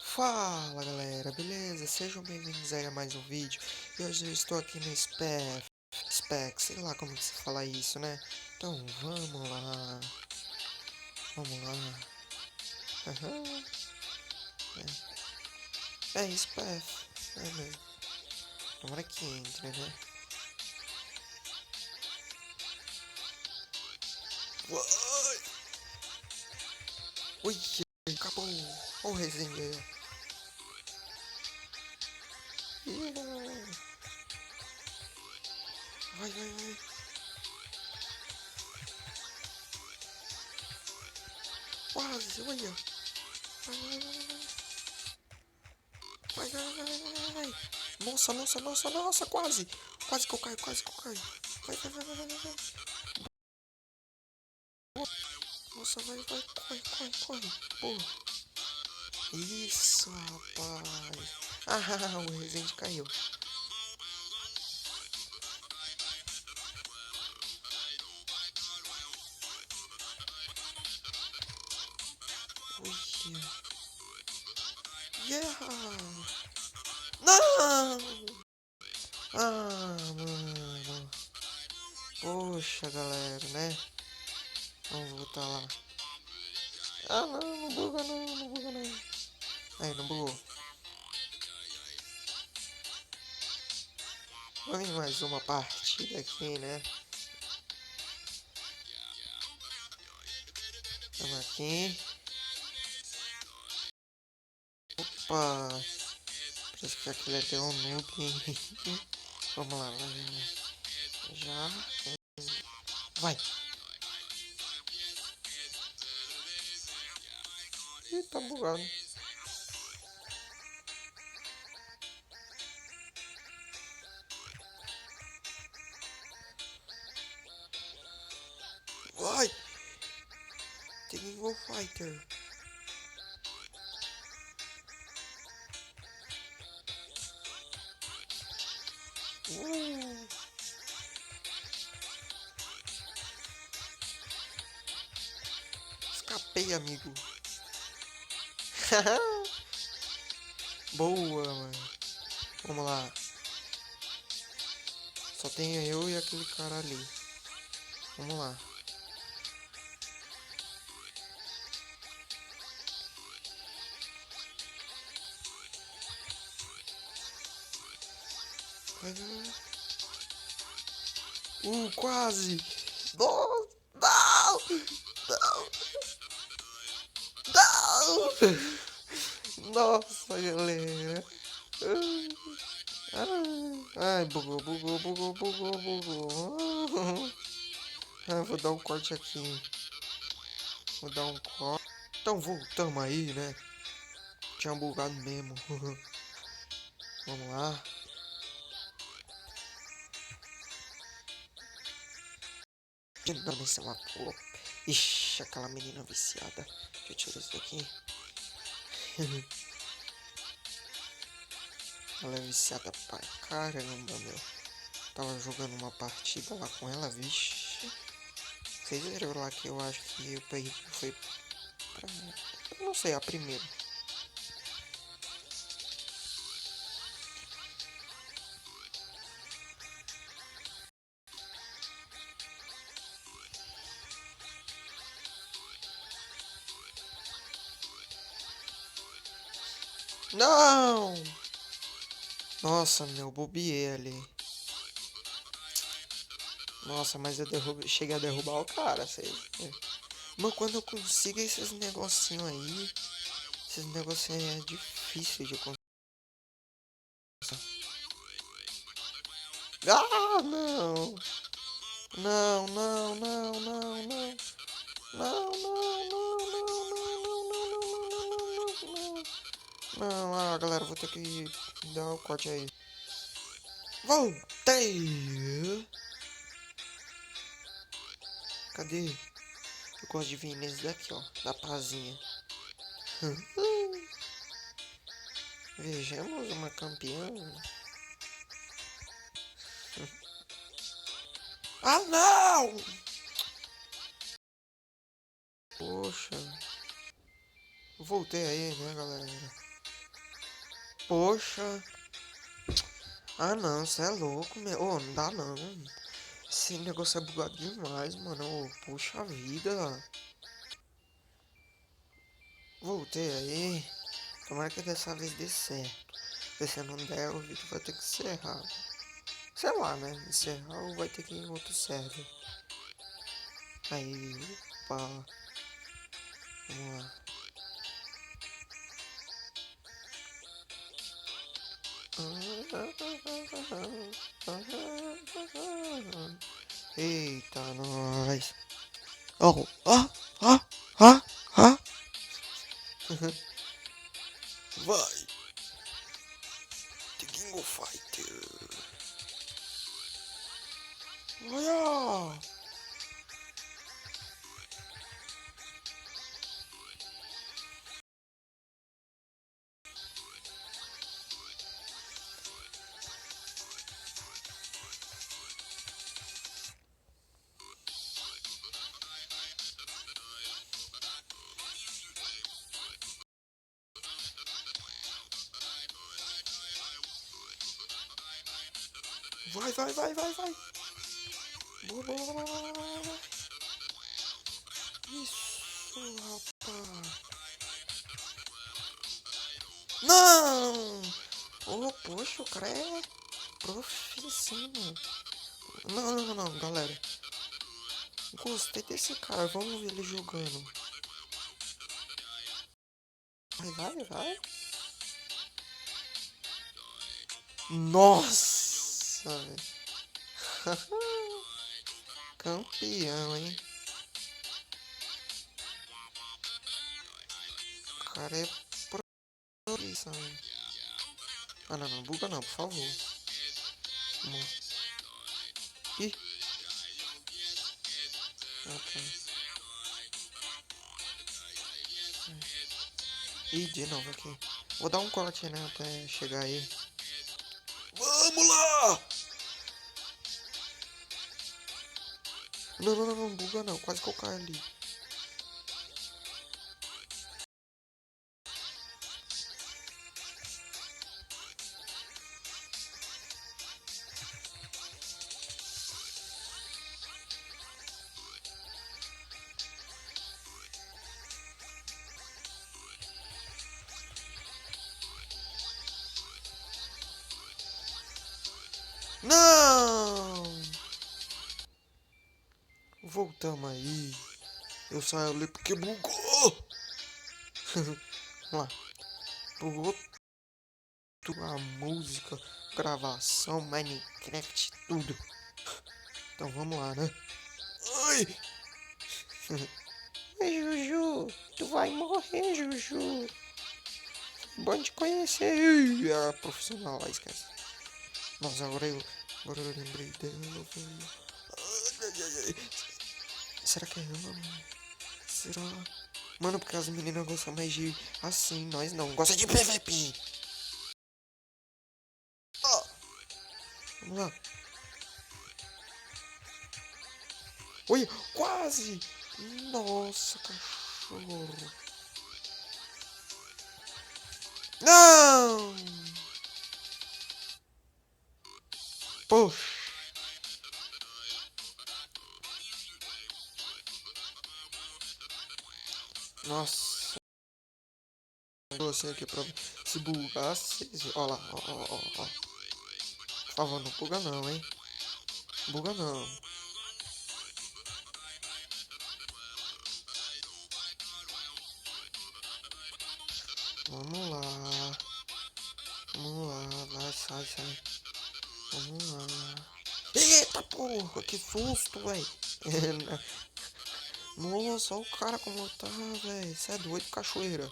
Fala galera, beleza? Sejam bem-vindos aí a mais um vídeo. E hoje eu estou aqui no Spec, sei lá como que se fala isso, né? Então vamos lá, vamos lá. Aham, é Spec, é mesmo. Tomara que entre, né? Uai! Ui, acabou! Ó o resenha aí. Yeah. Vai, vai, vai. Quase, olha. Vai, vai, vai, vai. Vai, vai, vai, vai, vai. Nossa, nossa, nossa, nossa, quase. Quase que eu caio, quase que eu caio. Vai, vai, vai, vai, vai, vai. Nossa, vai, vai, corre, corre, corre. Pô. Isso, rapaz. Ah, o Resende caiu. Ui. Yeah. Não! Ah, mano. Poxa, galera, né? Vamos voltar lá. Ah, não, não buga não, não buga não. Aí, não bugou. Vamos em mais uma partida aqui, né? Vamos aqui. Opa! Parece que aquele é um noob. Vamos lá, vai. Já. Vai. Ih, tá bugado. Vai! Tem Wolf Fighter. Uh, escapei, amigo. Boa, mano. Vamos lá. Só tenho eu e aquele cara ali. Vamos lá. Vai, vai, vai. Quase. Não, não, não, não. Nossa, galera. Ai, bugou, bugou, bugou, bugou, bugou. Ah, vou dar um corte aqui. Vou dar um corte. Então voltamos aí, né? Tinha bugado mesmo. Vamos lá. De novo esse lapô. Ixi, aquela menina viciada. Deixa eu tirar isso daqui. Ela é viciada pra caramba, meu. Tava jogando uma partida lá com ela, vixe. Vocês viram lá que eu acho que eu perdi. Foi pra. Eu não sei, a primeira. Não! Nossa, meu, bobiei ali. Nossa, mas eu cheguei a derrubar o cara, vocês. Mas quando eu consigo esses negocinhos aí, esses negocinhos aí é difícil de conseguir. Ah, não! Não, não, não, não, não. Não, não, não, não, não, não, não, não, não. Não, galera, vou ter que dar um corte aí. Voltei! Cadê? Eu gosto de vir nesse daqui, ó, da pazinha. Vejamos uma campeã. Ah, não! Poxa. Voltei aí, né, galera? Poxa. Ah, não, você é louco, meu. Ô, não dá não. Esse negócio é bugado demais, mano. Ô, puxa vida. Voltei aí. Tomara que dessa vez dê certo. Porque se não der, o vídeo vai ter que encerrar. Sei lá, né? Encerrar ou vai ter que ir em outro server. Aí, opa. Vamos lá. Eita, nós. Oh, ah, ah, ah, ah. Vai. The King of Fighter. Olha. Vai, vai, vai, vai, vai. Boa, boa, boa, boa, boa. Isso, rapaz. Não! Oh, poxa, o cara é profissional. Não, não, não, não, galera. Gostei desse cara. Vamos ver ele jogando. Vai, vai, vai. Nossa, velho. Campeão, hein? O cara é profissional. Ah, não, não buga não, por favor. Vamos. Ih. Ah, tá. Ih, de novo aqui. Vou dar um corte, né, até chegar aí. Vamos lá! Não, não, não, não, buga não. Quase que eu caio ali. Não! Voltamos aí. Eu saio ali porque bugou. Vamos lá. Bugou tudo. A música, gravação, Minecraft, tudo. Então vamos lá, né? Ai! Oi, Juju. Tu vai morrer, Juju. Bom te conhecer. É profissional lá, esquece. Nossa, agora eu lembrei dela, velho. Ai, ai, ai, ai. Será que é ela, mano? Será? Mano, porque as meninas gostam mais de assim, nós não. Gosta de PVP. Ah, vamos lá. Oi, quase. Nossa, cachorro. Não! Poxa. Nossa. Você aqui pra se bugar. Ó lá, ó, ó, ó, ó. Por favor, não buga não, hein? Buga não. Vamos lá. Vamos lá. Vai, sai, sai. Vamos lá. Eita porra, que susto, velho. Nossa, olha o cara como tá, velho. Você é doido, cachoeira.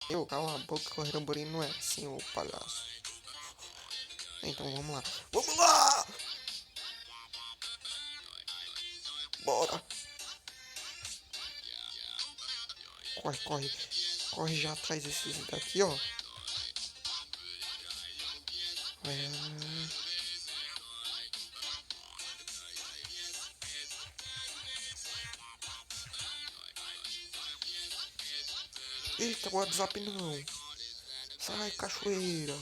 Eu, cala a boca, que o Ramborim não é assim, ô palhaço. Então vamos lá. Vamos lá! Bora! Corre, corre. Corre já atrás desses daqui, ó. É... Eita, WhatsApp não. Sai, cachoeira.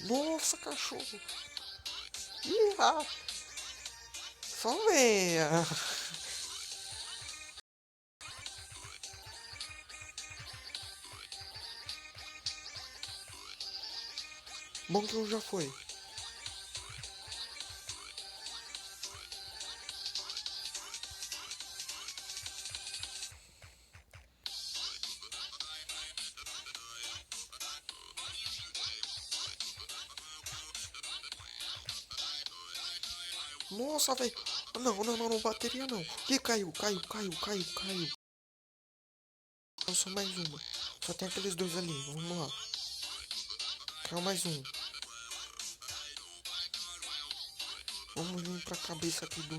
Nossa, cachorro. Ih, só venha. Bom que um já foi. Nossa, velho. Não, não, não, não, bateria não. Ih, caiu. Então só mais uma. Só tem aqueles dois ali. Vamos lá. Caiu mais um. Vamos vir pra cabeça aqui do...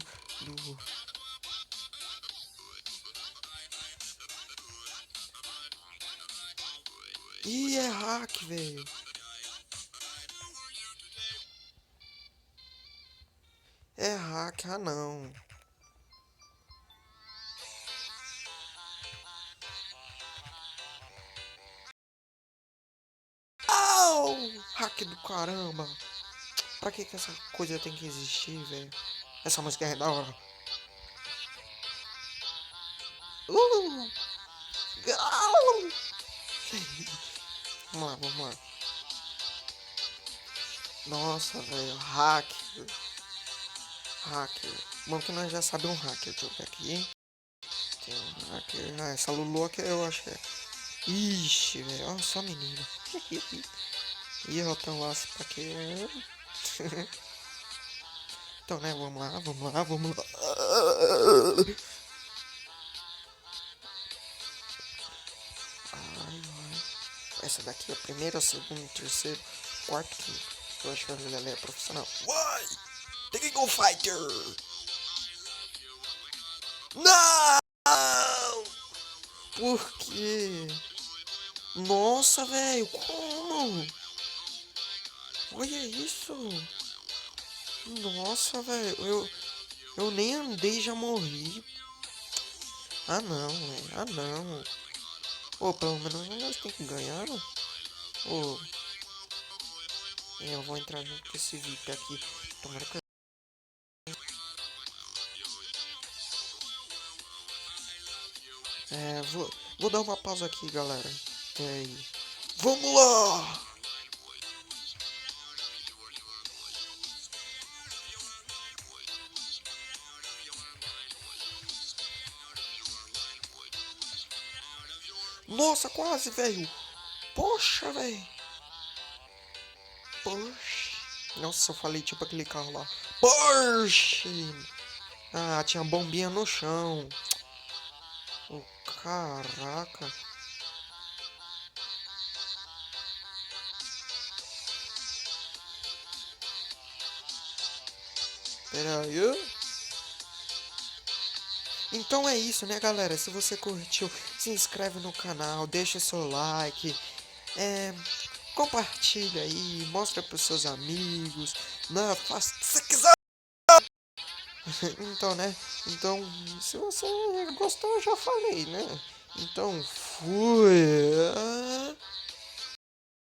Ih, é hack, velho. É hack, ah não. Au! Hack do caramba. Pra que essa coisa tem que existir, velho? Essa música é da hora. Uh! Au! Vamos lá. Nossa, velho. Hacker. Bom que nós já sabemos um hacker. Deixa eu ver aqui, hein? Tem um hacker. Ah, essa Lulu aqui eu acho que é. Ixi, velho. Olha só menina. Ih, eu tão lá pra quê? Então, né? Vamos lá. Ai, ai. Essa daqui é a primeira, a segunda, a terceira, quarta, quinta. Eu acho que ela é profissional. Why? The King of Fighter! Não! Por quê? Nossa, velho, como? Olha isso. Nossa, velho, eu nem andei, já morri. Ah, não, velho, ah, não. Ô, pelo menos nós tem que ganhar, né? Ô, eu vou entrar junto com esse VIP aqui. Tomara que... vou dar uma pausa aqui, galera. Até aí. Vamos lá! Nossa, quase, velho. Poxa, velho. Porsche. Nossa, eu falei tipo aquele carro lá. Porsche. Ah, tinha bombinha no chão. Oh, caraca. Pera aí. Então é isso, né, galera? Se você curtiu, se inscreve no canal, deixa seu like. Compartilha aí, mostra pros seus amigos. Não, faça o que você quiser. Então, né? Então, se você gostou, eu já falei, né? Então, fui.